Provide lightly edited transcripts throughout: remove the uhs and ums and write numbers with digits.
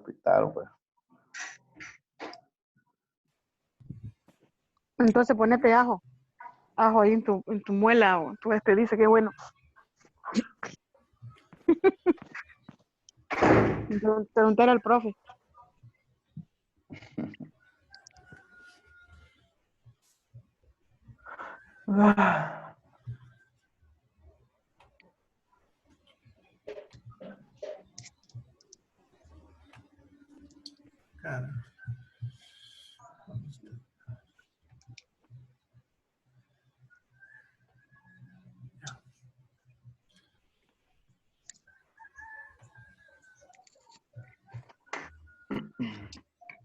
hospital, pues. Entonces ponete ajo. Ajo ahí en tu muela o tu dice que bueno. Preguntar al profe. Cara.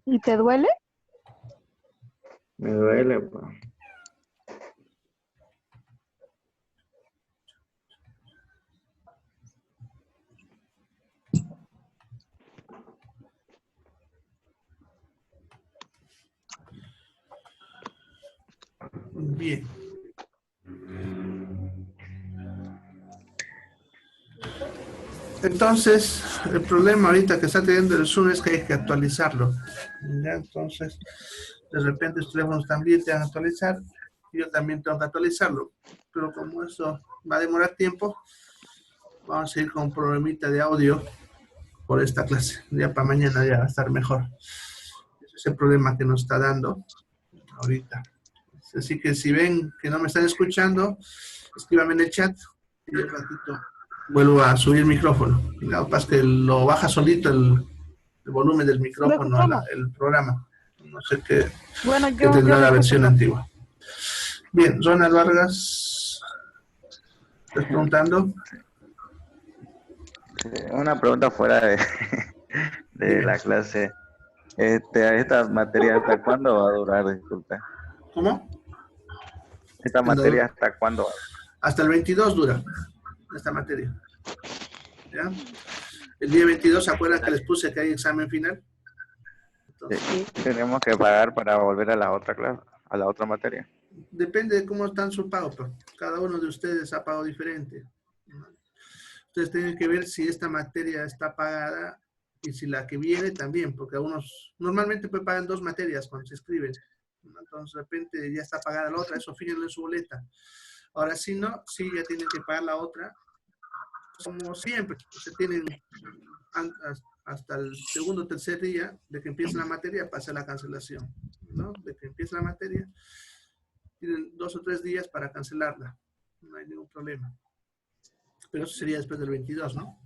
¿Y te duele? Me duele, pues. Bien. Entonces, el problema ahorita que está teniendo el Zoom es que hay que actualizarlo. ¿Ya? Entonces, de repente los teléfonos también te van a actualizar y yo también tengo que actualizarlo. Pero como eso va a demorar tiempo, vamos a ir con un problemita de audio por esta clase. Ya para mañana ya va a estar mejor. Ese es el problema que nos está dando ahorita. Así que si ven que no me están escuchando, escríbanme en el chat y un ratito vuelvo a subir el micrófono. Lo que pasa es que lo baja solito el volumen del micrófono, el programa. No sé qué, bueno, qué tendrá la versión escucho. antigua. Bien, Ronald Vargas, ¿estás preguntando? Una pregunta fuera de la clase. ¿Esta materia hasta cuándo va a durar? Disculpe. ¿Cómo? ¿Esta materia hasta cuándo va a durar? Hasta el 22 dura esta materia. ¿Ya? El día 22, ¿se acuerdan que les puse que hay examen final? Entonces, Sí, tenemos que pagar para volver a la otra clase, a la otra materia. Depende de cómo están sus pagos, pero cada uno de ustedes ha pagado diferente. Ustedes tienen que ver si esta materia está pagada y si la que viene también, porque algunos normalmente pues pagan 2 materias cuando se escriben. Entonces de repente ya está pagada la otra, eso fíjenlo en su boleta. Ahora si no, sí ya tienen que pagar la otra. Como siempre, se tienen hasta el segundo o tercer día de que empiece la materia para hacer la cancelación, ¿no? De que empiece la materia, tienen 2 o 3 días para cancelarla, no hay ningún problema. Pero eso sería después del 22, ¿no?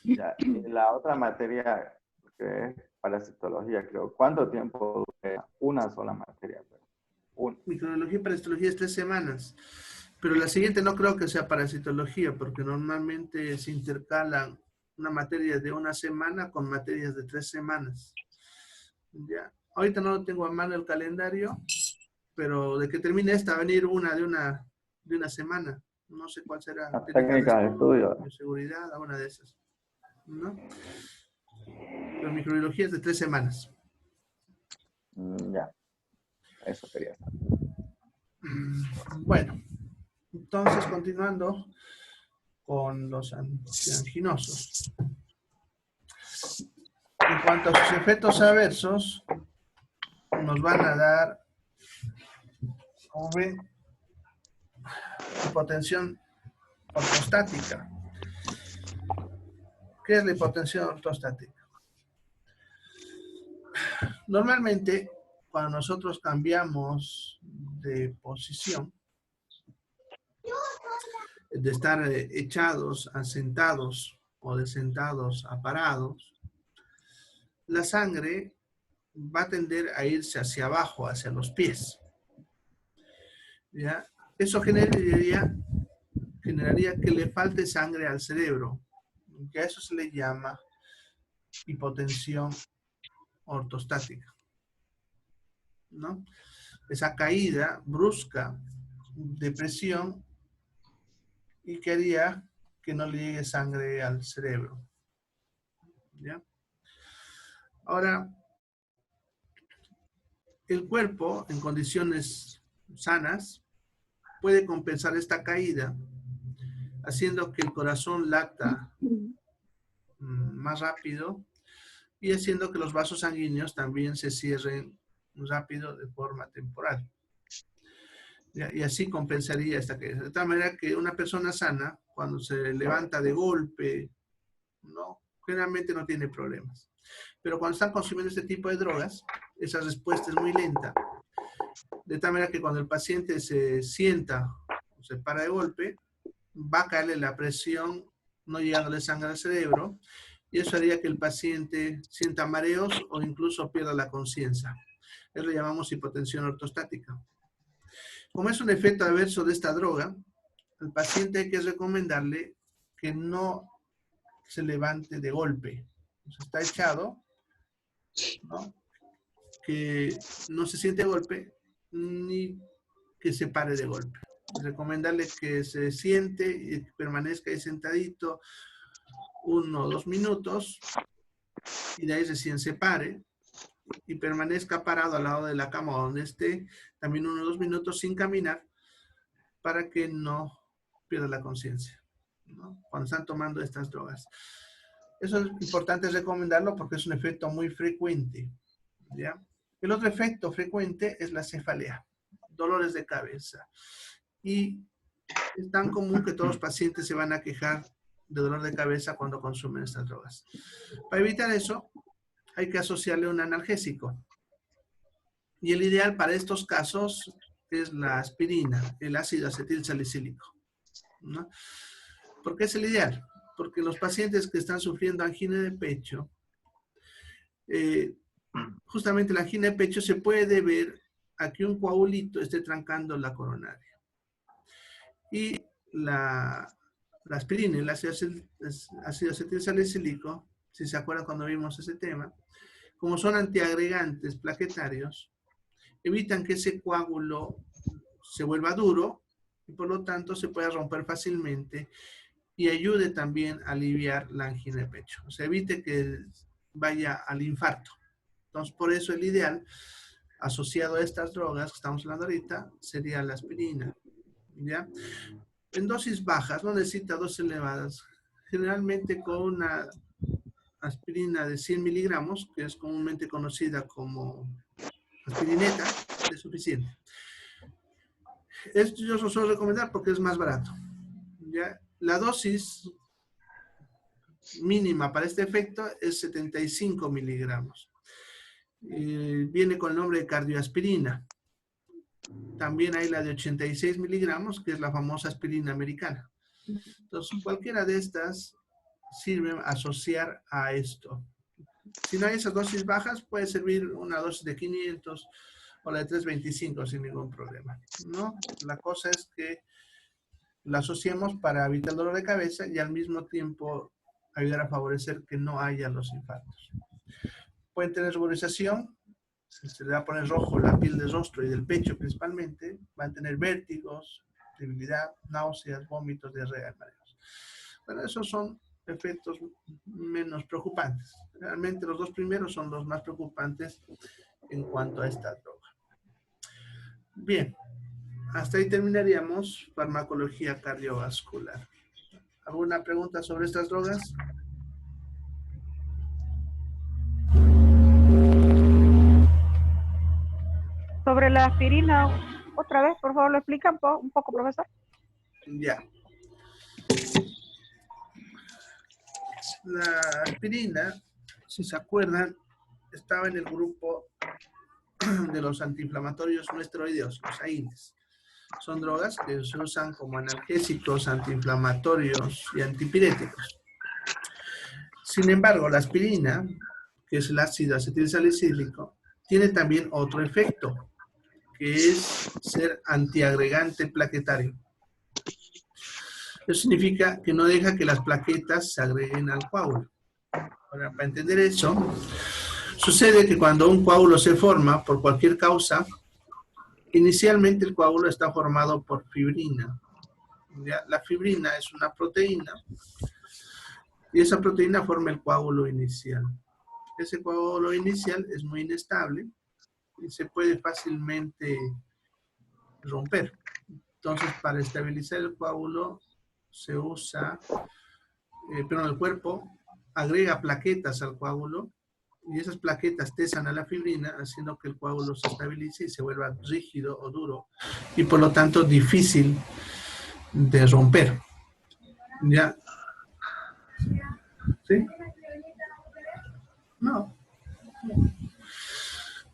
Ya, y la otra materia que es parasitología, creo. ¿Cuánto tiempo dura una sola materia? Microbiología y parasitología es 3 semanas. Pero la siguiente no creo que sea parasitología, porque normalmente se intercalan una materia de 1 semana con materias de 3 semanas. Ya. Ahorita no lo tengo a mano el calendario, pero de que termine esta va a venir una de una semana. No sé cuál será. Las técnicas de estudio. De seguridad, una de esas. ¿No? Pero microbiología es de 3 semanas. Ya. Eso quería saber. Bueno. Entonces, continuando con los antianginosos. En cuanto a sus efectos adversos, nos van a dar, como ven, hipotensión ortostática. ¿Qué es la hipotensión ortostática? Normalmente, cuando nosotros cambiamos de posición, de estar echados a sentados o de sentados a parados, la sangre va a tender a irse hacia abajo, hacia los pies. ¿Ya? Eso generaría que le falte sangre al cerebro. Que a eso se le llama hipotensión ortostática, ¿no? Esa caída brusca de presión y que haría que no le llegue sangre al cerebro. ¿Ya? Ahora, el cuerpo en condiciones sanas puede compensar esta caída haciendo que el corazón lata más rápido y haciendo que los vasos sanguíneos también se cierren rápido de forma temporal. Y así compensaría esta caída. De tal manera que una persona sana, cuando se levanta de golpe, ¿no? Generalmente no tiene problemas. Pero cuando están consumiendo este tipo de drogas, esa respuesta es muy lenta. De tal manera que cuando el paciente se sienta o se para de golpe, va a caerle la presión, no llegándole sangre al cerebro, y eso haría que el paciente sienta mareos o incluso pierda la conciencia. Eso lo llamamos hipotensión ortostática. Como es un efecto adverso de esta droga, al paciente hay que recomendarle que no se levante de golpe. O sea, está echado, ¿no? Que no se siente golpe ni que se pare de golpe. Recomendarle que se siente y permanezca ahí sentadito 1 o 2 minutos y de ahí recién se pare y permanezca parado al lado de la cama donde esté también 1 o 2 minutos sin caminar para que no pierda la conciencia, ¿no? Cuando están tomando estas drogas. Eso es importante recomendarlo porque es un efecto muy frecuente, ¿ya? El otro efecto frecuente es la cefalea, dolores de cabeza. Y es tan común que todos los pacientes se van a quejar de dolor de cabeza cuando consumen estas drogas. Para evitar eso, hay que asociarle un analgésico. Y el ideal para estos casos es la aspirina, el ácido acetil salicílico, ¿no? ¿Por qué es el ideal? Porque los pacientes que están sufriendo angina de pecho, justamente la angina de pecho se puede deber a que un coagulito esté trancando la coronaria. Y la aspirina, el ácido acetil salicílico, si se acuerdan cuando vimos ese tema, como son antiagregantes plaquetarios, evitan que ese coágulo se vuelva duro y por lo tanto se pueda romper fácilmente y ayude también a aliviar la angina de pecho. O sea, evite que vaya al infarto. Entonces, por eso el ideal, asociado a estas drogas que estamos hablando ahorita, sería la aspirina, ¿ya? En dosis bajas, no necesita dosis elevadas. Generalmente con una aspirina de 100 miligramos, que es comúnmente conocida como aspirineta, es suficiente. Esto yo lo suelo recomendar porque es más barato, ¿ya? La dosis mínima para este efecto es 75 miligramos. Viene con el nombre de cardioaspirina. También hay la de 86 miligramos, que es la famosa aspirina americana. Entonces, cualquiera de estas sirve a asociar a esto. Si no hay esas dosis bajas, puede servir una dosis de 500 o la de 325 sin ningún problema, ¿no? La cosa es que la asociemos para evitar el dolor de cabeza y al mismo tiempo ayudar a favorecer que no haya los infartos. Pueden tener ruborización, se le va a poner rojo la piel del rostro y del pecho principalmente, van a tener vértigos, debilidad, náuseas, vómitos, diarrea, mareos. Bueno, esos son efectos menos preocupantes. Realmente los dos primeros son los más preocupantes en cuanto a esta droga. Bien, hasta ahí terminaríamos farmacología cardiovascular. ¿Alguna pregunta sobre estas drogas? Sobre la aspirina, otra vez, por favor, lo explica un poco, profesor. Ya. La aspirina, si se acuerdan, estaba en el grupo de los antiinflamatorios no esteroideos, los AINES. Son drogas que se usan como analgésicos, antiinflamatorios y antipiréticos. Sin embargo, la aspirina, que es el ácido acetil salicílico, tiene también otro efecto, que es ser antiagregante plaquetario. Eso significa que no deja que las plaquetas se agreguen al coágulo. Ahora, para entender eso, sucede que cuando un coágulo se forma por cualquier causa, inicialmente el coágulo está formado por fibrina. ¿Ya? La fibrina es una proteína y esa proteína forma el coágulo inicial. Ese coágulo inicial es muy inestable y se puede fácilmente romper. Entonces, para estabilizar el coágulo se usa, pero el cuerpo agrega plaquetas al coágulo y esas plaquetas tesan a la fibrina, haciendo que el coágulo se estabilice y se vuelva rígido o duro, y por lo tanto difícil de romper. ¿Ya? ¿Sí? No.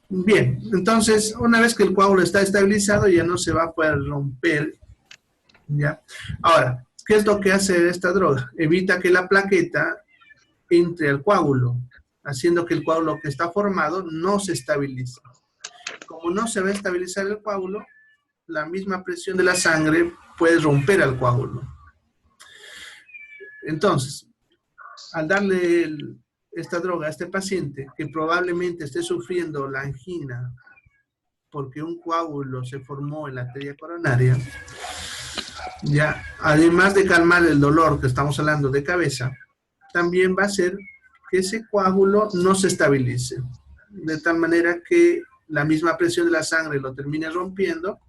Bien, entonces, una vez que el coágulo está estabilizado, ya no se va a poder romper. ¿Ya? Ahora, ¿qué es lo que hace esta droga? Evita que la plaqueta entre al coágulo, haciendo que el coágulo que está formado no se estabilice. Como no se va a estabilizar el coágulo, la misma presión de la sangre puede romper al coágulo. Entonces, al darle esta droga a este paciente, que probablemente esté sufriendo la angina porque un coágulo se formó en la arteria coronaria, ya, además de calmar el dolor que estamos hablando de cabeza, también va a hacer que ese coágulo no se estabilice, de tal manera que la misma presión de la sangre lo termine rompiendo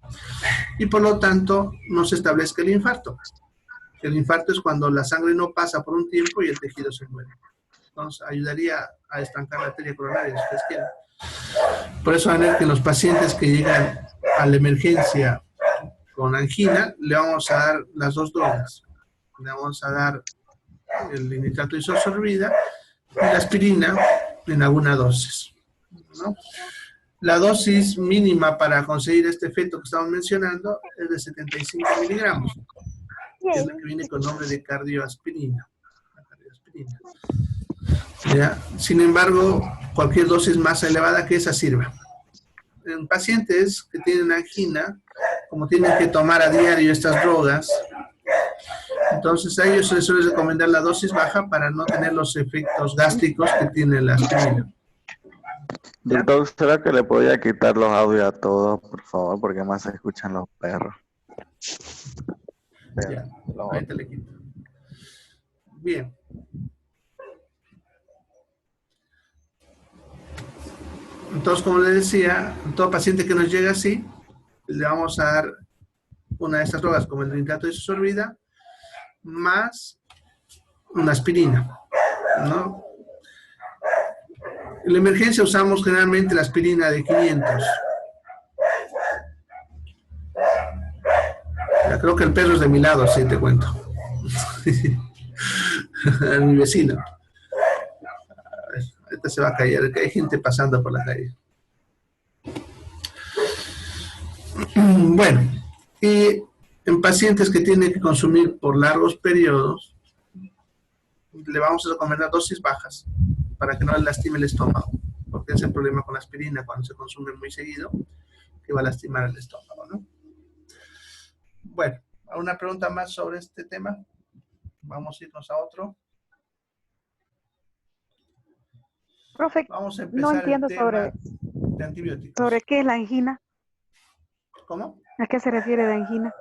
y por lo tanto no se establezca el infarto. El infarto es cuando la sangre no pasa por un tiempo y el tejido se muere. Entonces ayudaría a estancar la arteria coronaria, si ustedes quieren. Por eso van a ver que los pacientes que llegan a la emergencia con angina, le vamos a dar las dos drogas. Le vamos a dar el nitrato de isosorbida y la aspirina en alguna dosis, ¿no? La dosis mínima para conseguir este efecto que estamos mencionando es de 75 miligramos, que es la que viene con nombre de cardioaspirina. La cardioaspirina. ¿Ya? Sin embargo, cualquier dosis más elevada que esa sirva. En pacientes que tienen angina, como tienen que tomar a diario estas drogas, entonces a ellos se les suele recomendar la dosis baja para no tener los efectos gástricos que tiene la aspirina. ¿Ya? Doctor, ¿será que le podía quitar los audios a todos, por favor? Porque más se escuchan los perros. Ya, ahorita le quito. Bien. Entonces, como les decía, todo paciente que nos llega así, le vamos a dar una de estas drogas como el nitrato de isosorbida más una aspirina, ¿no? En la emergencia usamos generalmente la aspirina de 500. Ya, creo que el perro es de mi lado, así te cuento. Mi vecino. Ahorita se va a caer, que hay gente pasando por la calle. Bueno, y en pacientes que tienen que consumir por largos periodos, le vamos a recomendar dosis bajas para que no le lastime el estómago, porque es el problema con la aspirina cuando se consume muy seguido, que va a lastimar el estómago, ¿no? Bueno, ¿alguna pregunta más sobre este tema? Vamos a irnos a otro. Profe, Vamos a no empezar entiendo el tema de antibióticos. sobre qué es la angina. ¿Cómo? ¿A qué se refiere de angina?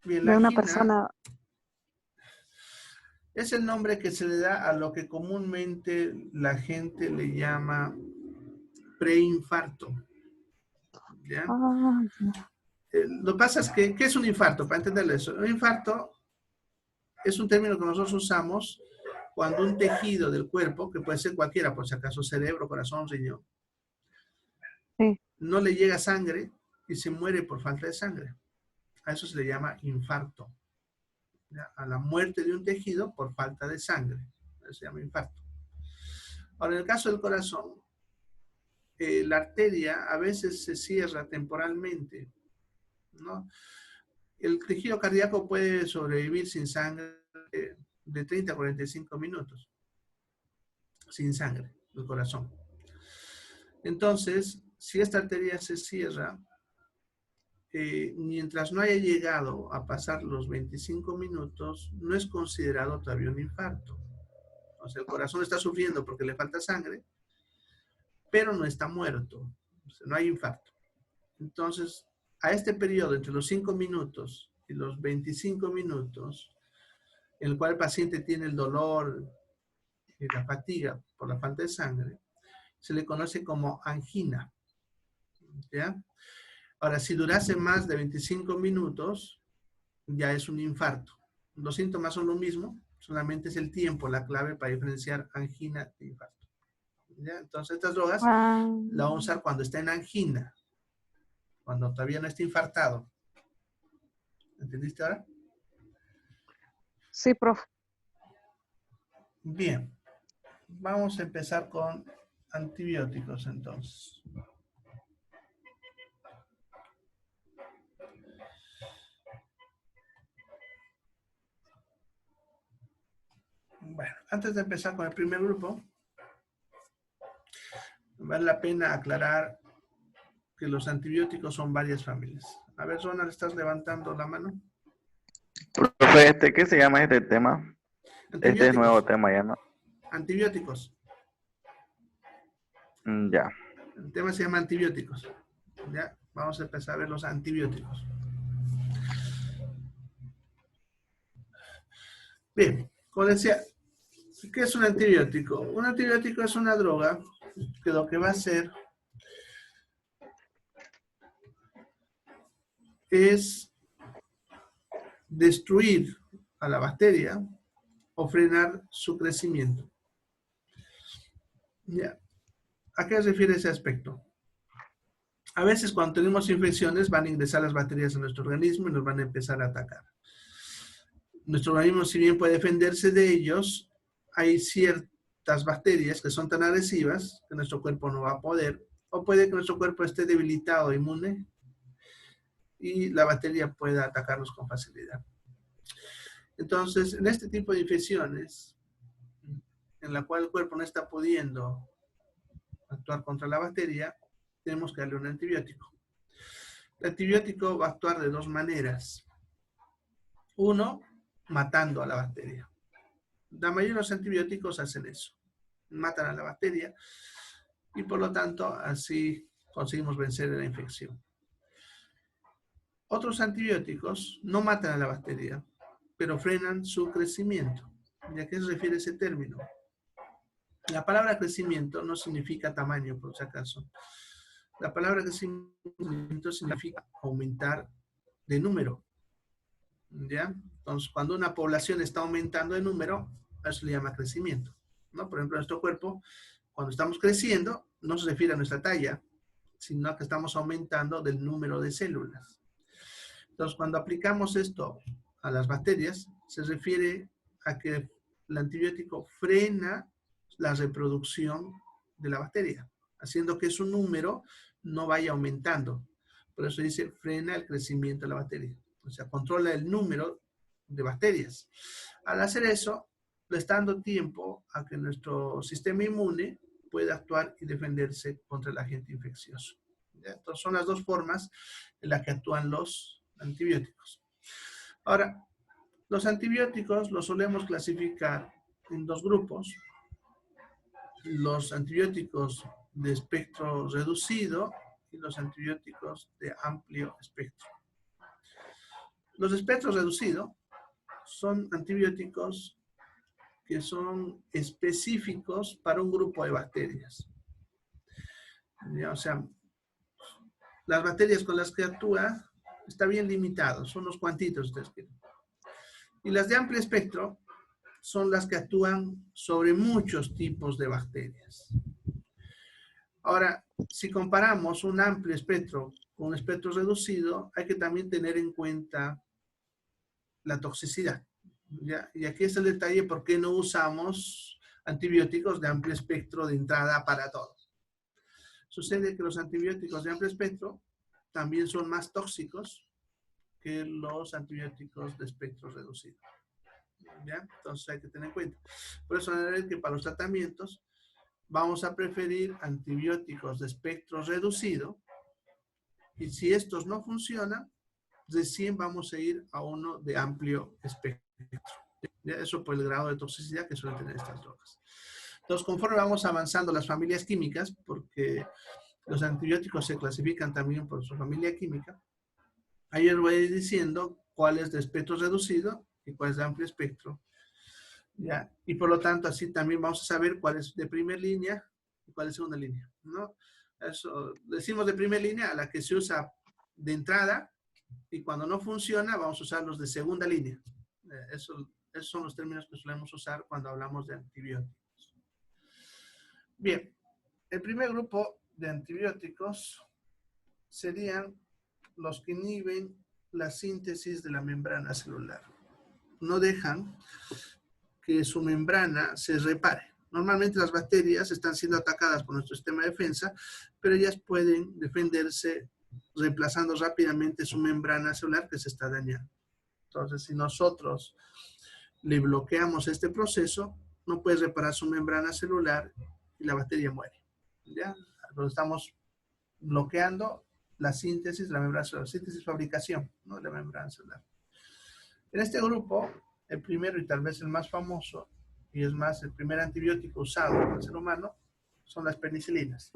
Bien, De la una angina persona. es el nombre que se le da a lo que comúnmente la gente le llama preinfarto. ¿Ya? Lo que pasa es que, ¿qué es un infarto? Para entenderlo eso, un infarto es un término que nosotros usamos cuando un tejido del cuerpo, que puede ser cualquiera, por si acaso cerebro, corazón, riñón, Sí. no le llega sangre y se muere por falta de sangre. A eso se le llama infarto. ¿Ya? A la muerte de un tejido por falta de sangre. Eso se llama infarto. Ahora, en el caso del corazón, la arteria a veces se cierra temporalmente, ¿no? El tejido cardíaco puede sobrevivir sin sangre de 30 a 45 minutos. Sin sangre, el corazón. Entonces, si esta arteria se cierra, mientras no haya llegado a pasar los 25 minutos, no es considerado todavía un infarto. O sea, el corazón está sufriendo porque le falta sangre, pero no está muerto. O sea, no hay infarto. Entonces, a este periodo, entre los 5 minutos y los 25 minutos, en el cual el paciente tiene el dolor y la fatiga por la falta de sangre, se le conoce como angina. ¿Ya? Ahora, si durase más de 25 minutos, ya es un infarto. Los síntomas son lo mismo, Solamente es el tiempo la clave para diferenciar angina de infarto. ¿Ya? Entonces, estas drogas Ah, la vamos a usar cuando está en angina, cuando todavía no está infartado. ¿Entendiste ahora? sí, profe. Bien. Vamos a empezar con antibióticos, entonces. Bueno, antes de empezar con el primer grupo, vale la pena aclarar que los antibióticos son varias familias. A ver, Ronald, ¿estás levantando la mano? Profe, ¿qué se llama este tema? Este es nuevo Antibióticos. tema, ya no. Antibióticos. Ya. El tema se llama antibióticos. Ya, vamos a empezar a ver los antibióticos. Bien, como decía, ¿qué es un antibiótico? Un antibiótico es una droga que lo que va a hacer es destruir a la bacteria o frenar su crecimiento. Ya. ¿A qué se refiere ese aspecto? A veces cuando tenemos infecciones van a ingresar las bacterias a nuestro organismo y nos van a empezar a atacar. Nuestro organismo, si bien puede defenderse de ellos, hay ciertas bacterias que son tan agresivas que nuestro cuerpo no va a poder, o puede que nuestro cuerpo esté debilitado, inmune, y la bacteria pueda atacarnos con facilidad. Entonces, en este tipo de infecciones, en la cual el cuerpo no está pudiendo actuar contra la bacteria, tenemos que darle un antibiótico. El antibiótico va a actuar de dos maneras. Uno, matando a la bacteria. La mayoría de los antibióticos hacen eso. Matan a la bacteria y por lo tanto así conseguimos vencer la infección. Otros antibióticos no matan a la bacteria, pero frenan su crecimiento. ¿Y a qué se refiere ese término? La palabra crecimiento no significa tamaño, por si acaso. La palabra crecimiento significa aumentar de número. ¿Ya? Entonces, cuando una población está aumentando de número, eso se le llama crecimiento, ¿no? Por ejemplo, nuestro cuerpo, cuando estamos creciendo, no se refiere a nuestra talla, sino que estamos aumentando del número de células. Entonces, cuando aplicamos esto a las bacterias, se refiere a que el antibiótico frena la reproducción de la bacteria, haciendo que su número no vaya aumentando. Por eso dice, frena el crecimiento de la bacteria. O sea, controla el número de bacterias. Al hacer eso, le está dando tiempo a que nuestro sistema inmune pueda actuar y defenderse contra el agente infeccioso. ¿Ya? Entonces, son las dos formas en las que actúan los antibióticos. Ahora, los antibióticos los solemos clasificar en dos grupos. Los antibióticos de espectro reducido y los antibióticos de amplio espectro. Los de espectro reducido son antibióticos que son específicos para un grupo de bacterias. ¿Ya? O sea, las bacterias con las que actúa está bien limitado, son unos cuantitos ustedes quieren. Y las de amplio espectro son las que actúan sobre muchos tipos de bacterias. Ahora, si comparamos un amplio espectro con un espectro reducido, hay que también tener en cuenta la toxicidad. ¿Ya? Y aquí es el detalle por qué no usamos antibióticos de amplio espectro de entrada para todos. Sucede que los antibióticos de amplio espectro también son más tóxicos que los antibióticos de espectro reducido. ¿Ya? Entonces hay que tener en cuenta. Por eso es que para los tratamientos vamos a preferir antibióticos de espectro reducido y si estos no funcionan, recién vamos a ir a uno de amplio espectro. ¿Ya? Eso por el grado de toxicidad que suelen tener estas drogas. Entonces, conforme vamos avanzando las familias químicas, porque los antibióticos se clasifican también por su familia química, ahí les voy a ir diciendo cuál es de espectro reducido y cuál es de amplio espectro. ¿Ya? Y por lo tanto, así también vamos a saber cuál es de primera línea y cuál es de segunda línea, ¿no? Eso decimos de primera línea a la que se usa de entrada y cuando no funciona vamos a usar los de segunda línea. Eso Esos son los términos que solemos usar cuando hablamos de antibióticos. Bien, el primer grupo de antibióticos serían los que inhiben la síntesis de la membrana celular. No dejan que su membrana se repare. Normalmente las bacterias están siendo atacadas por nuestro sistema de defensa, pero ellas pueden defenderse reemplazando rápidamente su membrana celular que se está dañando. Entonces, si nosotros le bloqueamos este proceso, no puede reparar su membrana celular y la bacteria muere. ¿Ya? Entonces estamos bloqueando la síntesis de la membrana celular, síntesis y fabricación, ¿no?, de la membrana celular. En este grupo, el primero y tal vez el más famoso, y es más el primer antibiótico usado por el ser humano, son las penicilinas.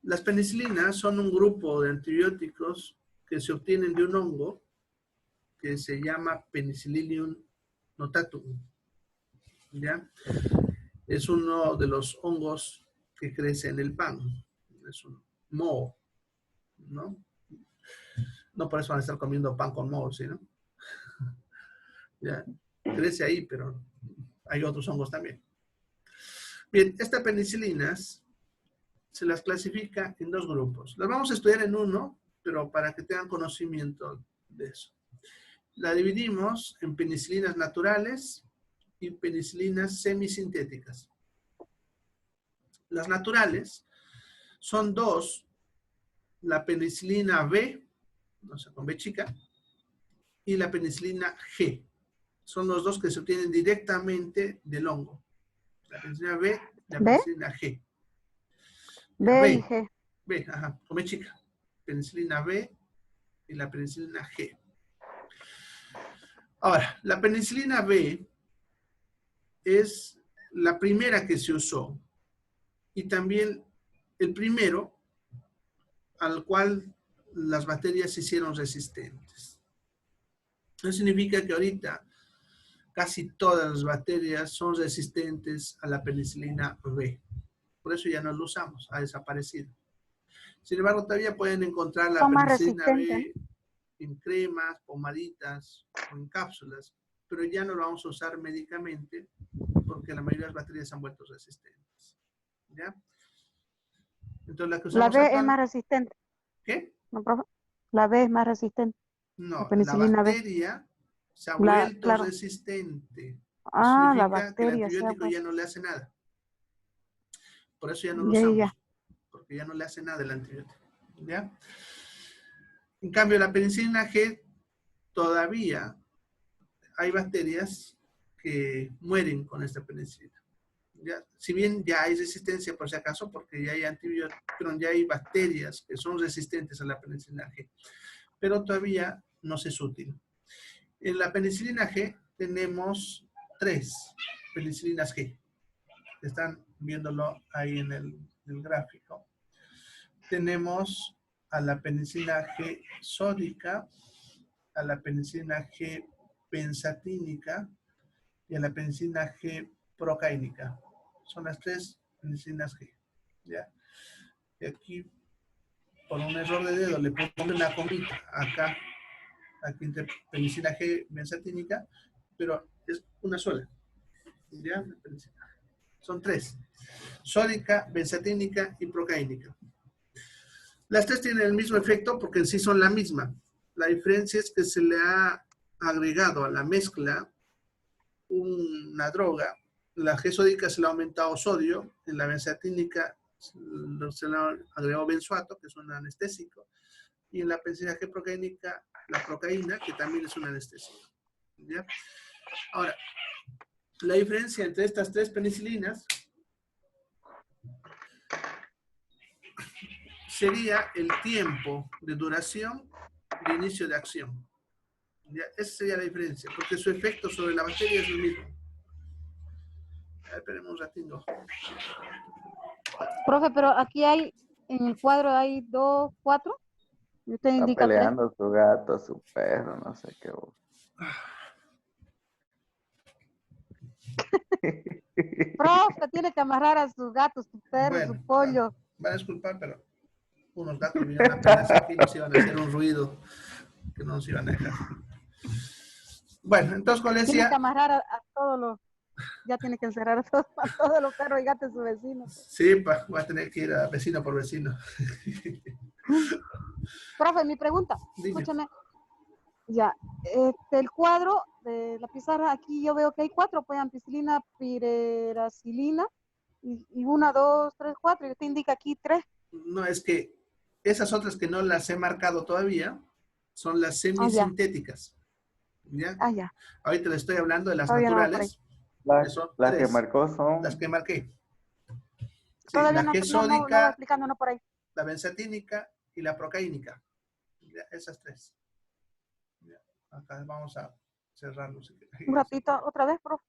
Las penicilinas son un grupo de antibióticos que se obtienen de un hongo que se llama Penicillium notatum. ¿Ya? Es uno de los hongos que crece en el pan. Es un moho, ¿no? No por eso van a estar comiendo pan con moho, ¿sí, no? Ya, crece ahí, pero hay otros hongos también. Bien, estas penicilinas se las clasifica en dos grupos. Las vamos a estudiar en uno, pero para que tengan conocimiento de eso. La dividimos en penicilinas naturales y penicilinas semisintéticas. Las naturales son dos, la penicilina B, o sea, con B chica, y la penicilina G. Son los dos que se obtienen directamente del hongo. La penicilina B y la penicilina G. B y G. B, ajá, con B chica. Penicilina B y la penicilina G. Ahora, la penicilina B es la primera que se usó y también el primero al cual las bacterias se hicieron resistentes. Eso significa que ahorita casi todas las bacterias son resistentes a la penicilina B. Por eso ya no lo usamos, ha desaparecido. Sin embargo, todavía pueden encontrar la penicilina B en cremas, pomaditas o en cápsulas, pero ya no lo vamos a usar médicamente porque la mayoría de las bacterias se han vuelto resistentes. ¿Ya? Entonces, la que usamos la B acá, es más resistente. ¿qué? ¿No, profe? La B es más resistente. No, la bacteria se ha vuelto resistente. Ah, significa la bacteria. que el antibiótico ya no le hace nada. Por eso ya no lo usamos. Porque ya no le hace nada el antibiótico. ¿Ya? En cambio, la penicilina G todavía hay bacterias que mueren con esta penicilina. ¿Ya? Si bien ya hay resistencia por si acaso, porque ya hay antibióticos, pero ya hay bacterias que son resistentes a la penicilina G, pero todavía no se es útil. En la penicilina G tenemos 3 penicilinas G. Están viéndolo ahí en el gráfico. Tenemos a la penicilina G sódica, a la penicilina G benzatínica y a la penicilina G procaínica. Son las 3 penicilinas G. ¿Ya? Y aquí, por un error de dedo, le pongo una comita acá, aquí entre penicilina G benzatínica, pero es una sola. ¿Ya? Son 3. Sódica, benzatínica y procaínica. Las 3 tienen el mismo efecto porque en sí son la misma. La diferencia es que se le ha agregado a la mezcla una droga. La G sódica se le ha aumentado sodio, en la benzatínica se le ha agregado benzoato, que es un anestésico, y en la penicilina G procaínica, la procaína, que también es un anestésico. ¿Ya? Ahora, la diferencia entre estas 3 penicilinas sería el tiempo de duración de inicio de acción. ¿Ya? Esa sería la diferencia, porque su efecto sobre la bacteria es el mismo. Esperemos un ratito. Profe, pero aquí hay, en el cuadro hay 2, 4. Y usted Está indica peleando 3. su gato, su perro, no sé qué. Profe, tiene que amarrar a sus gatos, su perro, su pollo. Van a disculpar, pero unos gatos vinieron apenas aquí y nos iban a hacer un ruido que no nos iban a dejar. Bueno, entonces, como le Tiene que decía, amarrar a todos los, ya tiene que encerrar a todos los perros y gatos de su vecino. sí, voy a tener que ir a vecino por vecino. Profe, mi pregunta, Dime. escúchame. Ya, el cuadro de la pizarra, aquí yo veo que hay 4, pues ampicilina, pireracilina, y 1, 2, 3, 4, y usted indica aquí 3. No, es que esas otras que no las he marcado todavía son las Ah, ya, semisintéticas. ¿Ya? ah, ya, Ahorita le estoy hablando de las todavía no va por ahí. naturales, que son Las que 3, marcó las son... que marqué. Sí, Todavía la no va G-sódica, explicando, no por ahí. la benzatínica y la procaínica. ¿Ya? Esas 3. ¿Ya? Acá vamos a cerrarlos. Un ratito, otra vez, profe.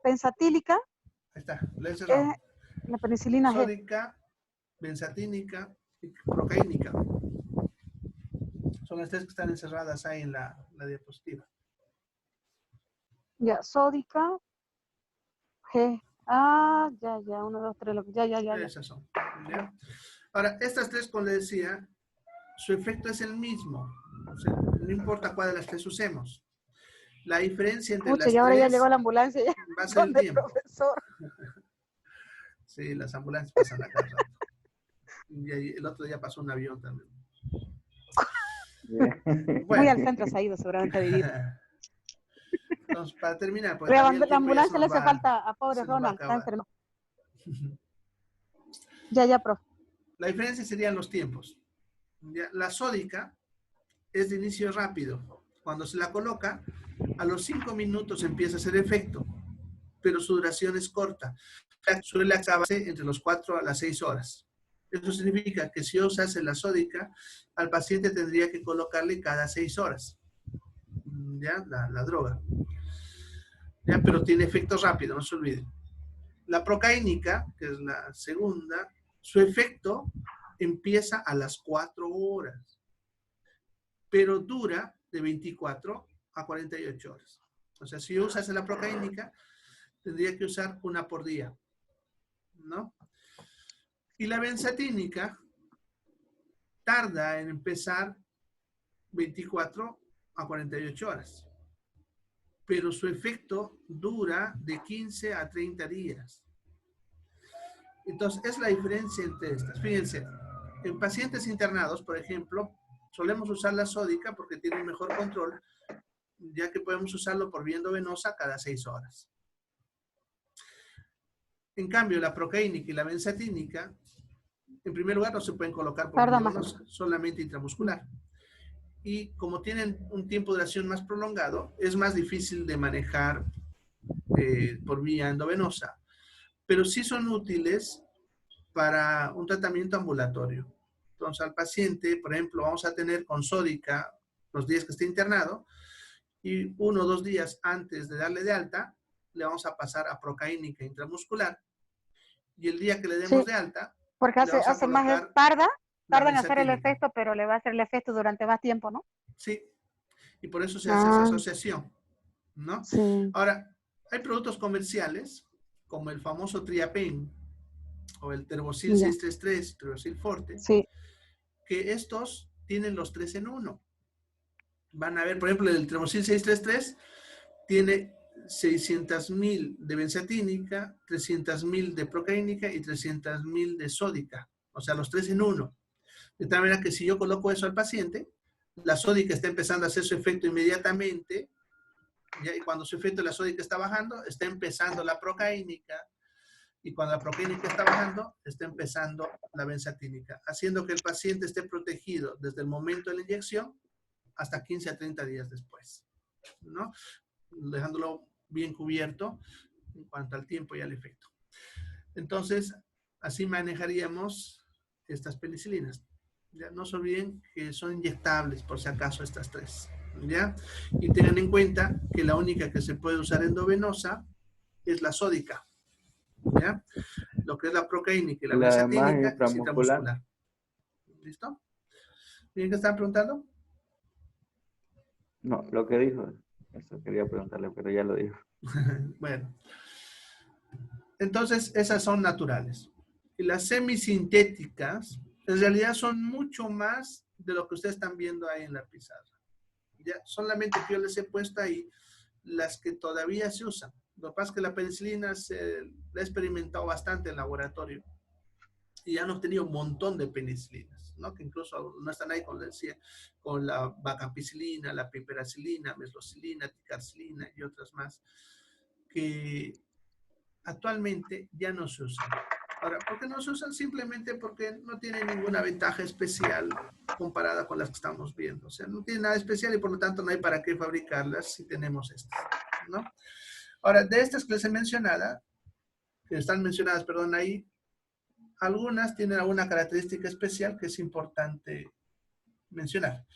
Pensatílica Ahí está, lo he es cerrado. la penicilina G. Sódica, benzatínica y procaínica. Son las 3 que están encerradas ahí en la diapositiva. Ya, sódica, G. Ah, ya, 1, 2, 3, ya. Esas son. ¿Ya? Ahora, estas 3, como le decía, su efecto es el mismo. O sea, no importa cuál de las 3 usemos. La diferencia entre Pucha, las y ahora ya 3 llegó la ambulancia, ya, va a ser el donde el tiempo. profesor. Sí, las ambulancias pasan acá al rato. Y el otro día pasó un avión también. Muy al Bueno. centro se ha ido seguramente a vivir. Entonces, para terminar, porque La, también el la tiempo ya ambulancia le hace falta a pobre se nos va a Ronald, está acabar. enfermo. Ya, profe. La diferencia serían los tiempos. ¿Ya? La sódica es de inicio rápido. Cuando se la coloca, a los 5 minutos empieza a hacer efecto, pero su duración es corta. Suele acabarse entre los 4 a las 6 horas. Eso significa que si usase la sódica, al paciente tendría que colocarle cada 6 horas. ¿Ya? La droga. ¿Ya? Pero tiene efecto rápido, no se olviden. La procaínica, que es la segunda, su efecto empieza a las 4 horas, pero dura de 24 a 48 horas. O sea, si usas la procaínica, tendría que usar una por día, ¿no? Y la benzatínica tarda en empezar 24 a 48 horas, pero su efecto dura de 15 a 30 días. Entonces, es la diferencia entre estas. Fíjense, en pacientes internados, por ejemplo, solemos usar la sódica porque tiene un mejor control, ya que podemos usarlo por vía endovenosa cada 6 horas. En cambio, la procaínica y la benzatínica, en primer lugar, no se pueden colocar por vía endovenosa, solamente intramuscular. Y como tienen un tiempo de duración más prolongado, es más difícil de manejar por vía endovenosa. Pero sí son útiles para un tratamiento ambulatorio. Entonces, al paciente, por ejemplo, vamos a tener con sódica los días que esté internado y 1 o 2 días antes de darle de alta, le vamos a pasar a procaínica intramuscular y el día que le demos de alta, porque hace más, tarda en hacer el efecto, pero le va a hacer el efecto durante más tiempo, ¿no? Sí, y por eso se hace esa asociación, ¿no? Sí. Ahora, hay productos comerciales como el famoso Triapen o el Terbosil 633, Terbosil Forte, sí, que estos tienen los 3 en 1. Van a ver, por ejemplo, el Terbosil 633 tiene 600,000 de benzatínica, 300,000 de procaínica y 300,000 de sódica. O sea, los 3 en 1. De tal manera que si yo coloco eso al paciente, la sódica está empezando a hacer su efecto inmediatamente, ¿ya? Y cuando su efecto de la sódica está bajando, está empezando la procaínica, y cuando la procaínica está bajando, está empezando la benzatínica, haciendo que el paciente esté protegido desde el momento de la inyección hasta 15 a 30 días después, ¿no? Dejándolo bien cubierto en cuanto al tiempo y al efecto. Entonces, así manejaríamos estas penicilinas. ¿Ya? No se olviden que son inyectables, por si acaso, estas 3. ¿Ya? Y tengan en cuenta que la única que se puede usar endovenosa es la sódica. ¿Ya? Lo que es la procaínica y la benzatínica es intramuscular. ¿Listo? ¿Bien que están preguntando? No, lo que dijo, eso quería preguntarle, pero ya lo dijo. Bueno. Entonces, esas son naturales. Y las semisintéticas, en realidad son mucho más de lo que ustedes están viendo ahí en la pizarra. Ya, solamente que yo les he puesto ahí las que todavía se usan. Lo que pasa es que la penicilina la he experimentado bastante en laboratorio y han obtenido un montón de penicilinas, ¿no? Que incluso no están ahí, como les decía, con la vacampicilina, la piperacilina, meslocilina, ticarcilina y otras más, que actualmente ya no se usan. Ahora, ¿por qué no se usan? Simplemente porque no tienen ninguna ventaja especial comparada con las que estamos viendo. O sea, no tiene nada especial y por lo tanto no hay para qué fabricarlas si tenemos estas, ¿no? Ahora, de estas que les he mencionado, que están mencionadas, perdón, ahí, algunas tienen alguna característica especial que es importante mencionar.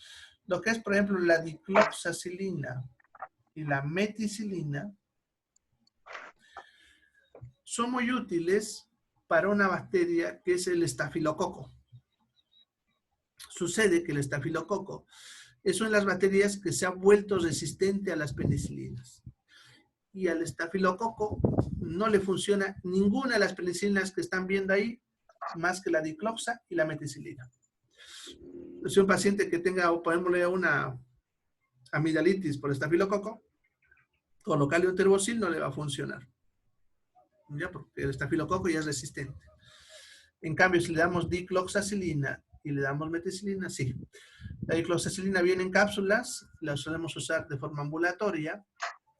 Lo que es, por ejemplo, la dicloxacilina y la meticilina son muy útiles para una bacteria que es el estafilococo. Sucede que el estafilococo es una de las bacterias que se ha vuelto resistente a las penicilinas. Y al estafilococo no le funciona ninguna de las penicilinas que están viendo ahí, más que la dicloxa y la meticilina. Si un paciente que tenga, pongámosle una amigdalitis por estafilococo, colocarle un terbocil no le va a funcionar. ¿Ya? Porque el estafilococo ya es resistente. En cambio, si le damos dicloxacilina y le damos meticilina, sí. La dicloxacilina viene en cápsulas, la solemos usar de forma ambulatoria,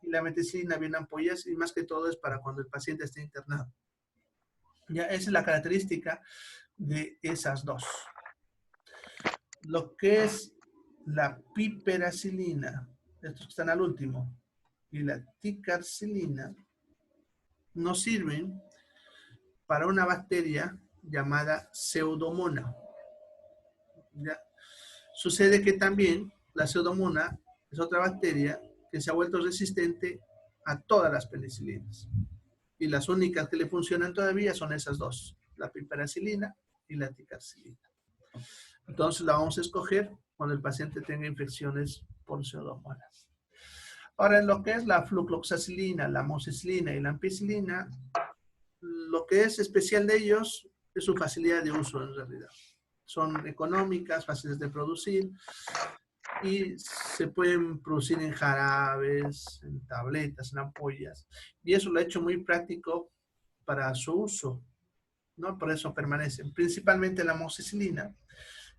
y la meticilina viene en ampollas, y más que todo es para cuando el paciente esté internado. Ya, esa es la característica de esas dos. Lo que es la piperacilina, estos que están al último, y la ticarcilina, nos sirven para una bacteria llamada Pseudomonas. ¿Ya? Sucede que también la Pseudomonas es otra bacteria que se ha vuelto resistente a todas las penicilinas. Y las únicas que le funcionan todavía son esas dos, la piperacilina y la ticarcilina. Entonces la vamos a escoger cuando el paciente tenga infecciones por Pseudomonas. Ahora, en lo que es la flucloxacilina, la amoxicilina y la ampicilina, lo que es especial de ellos es su facilidad de uso en realidad. Son económicas, fáciles de producir y se pueden producir en jarabes, en tabletas, en ampollas. Y eso lo ha hecho muy práctico para su uso, ¿no? Por eso permanecen. Principalmente la amoxicilina.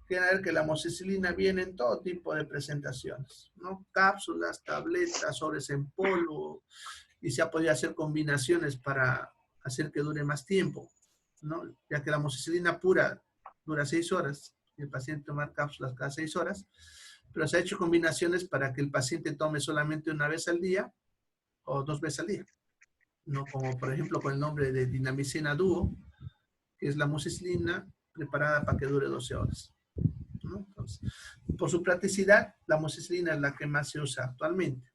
Quiere ver que la amoxicilina viene en todo tipo de presentaciones, ¿no? Cápsulas, tabletas, sobres en polvo, y se ha podido hacer combinaciones para hacer que dure más tiempo, ¿no? Ya que la amoxicilina pura dura 6 horas y el paciente toma cápsulas cada 6 horas, pero se ha hecho combinaciones para que el paciente tome solamente una vez al día o 2 veces al día, ¿no? Como por ejemplo con el nombre de dinamicina dúo, que es la amoxicilina preparada para que dure 12 horas. ¿No? Entonces, por su practicidad, la amoxicilina es la que más se usa actualmente.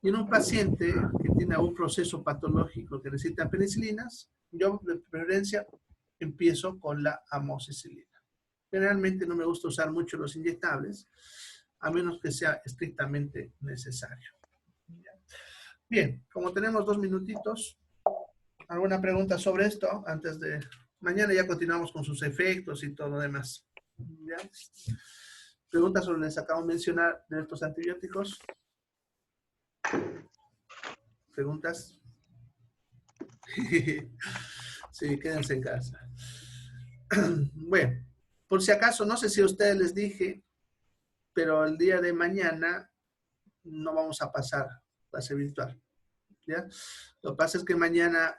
Y en un paciente que tiene un proceso patológico que necesita penicilinas, yo de preferencia empiezo con la amoxicilina. Generalmente no me gusta usar mucho los inyectables, a menos que sea estrictamente necesario. Bien, como tenemos 2 minutitos, ¿alguna pregunta sobre esto? Antes de... Mañana ya continuamos con sus efectos y todo lo demás. ¿Ya? Preguntas sobre lo que les acabo de mencionar de estos antibióticos. ¿Preguntas? Sí, quédense en casa. Bueno, por si acaso, no sé si a ustedes les dije, pero el día de mañana no vamos a pasar clase virtual. ¿Ya? Lo que pasa es que mañana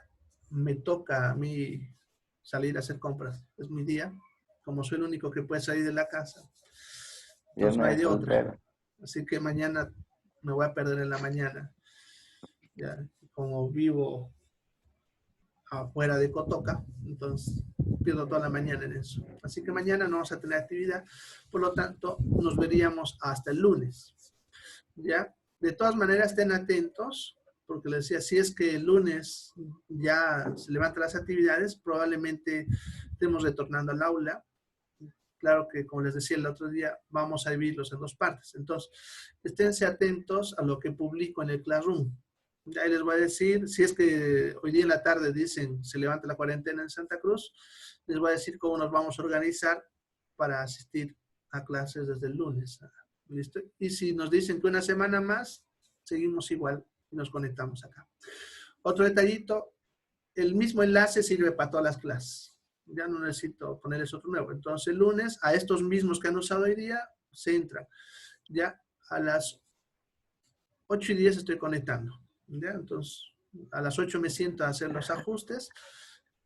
me toca a mí salir a hacer compras. Es mi día. Como soy el único que puede salir de la casa. Entonces no hay de otra. Así que mañana me voy a perder en la mañana. Ya, como vivo afuera de Cotoca, entonces pierdo toda la mañana en eso. Así que mañana no vamos a tener actividad, por lo tanto nos veríamos hasta el lunes. ¿Ya? De todas maneras estén atentos, porque les decía, si es que el lunes ya se levantan las actividades, probablemente estemos retornando al aula. Claro que, como les decía el otro día, vamos a dividirlos en 2 partes. Entonces, esténse atentos a lo que publico en el Classroom. Ya les voy a decir, si es que hoy día en la tarde dicen se levanta la cuarentena en Santa Cruz, les voy a decir cómo nos vamos a organizar para asistir a clases desde el lunes. ¿Listo? Y si nos dicen que una semana más, seguimos igual y nos conectamos acá. Otro detallito, el mismo enlace sirve para todas las clases. Ya no necesito ponerles otro nuevo. Entonces, el lunes, a estos mismos que han usado hoy día, se entran. Ya a las 8:10 estoy conectando. ¿Ya? Entonces, a las 8 me siento a hacer los ajustes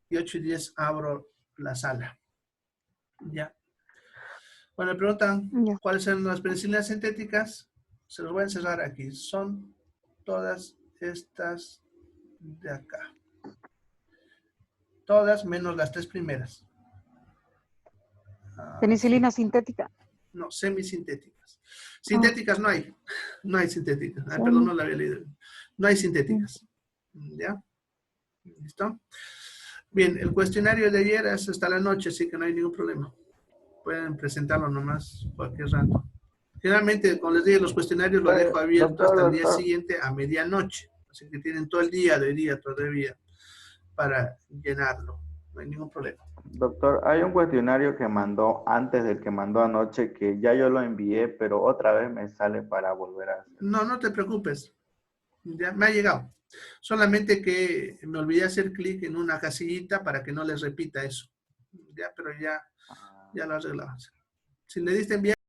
y 8:10 abro la sala. Ya. Bueno, me preguntan cuáles son las penicilinas sintéticas. Se los voy a encerrar aquí. Son todas estas de acá. Todas menos las 3 primeras. Penicilina sintética. No, semisintéticas. Sintéticas no hay. No hay sintéticas. Ay, perdón, no la había leído. No hay sintéticas. ¿Ya? ¿Listo? Bien, el cuestionario de ayer es hasta la noche, así que no hay ningún problema. Pueden presentarlo nomás cualquier rato. Generalmente, como les dije, los cuestionarios los dejo abiertos hasta el día siguiente a medianoche. Así que tienen todo el día de hoy día todavía para llenarlo. No hay ningún problema. Doctor, hay un cuestionario que mandó antes del que mandó anoche que ya yo lo envié, pero otra vez me sale para volver a hacer. No, no te preocupes. Ya me ha llegado. Solamente que me olvidé hacer clic en una casillita para que no les repita eso. Ya, pero ya lo arreglamos. Si le diste enviar.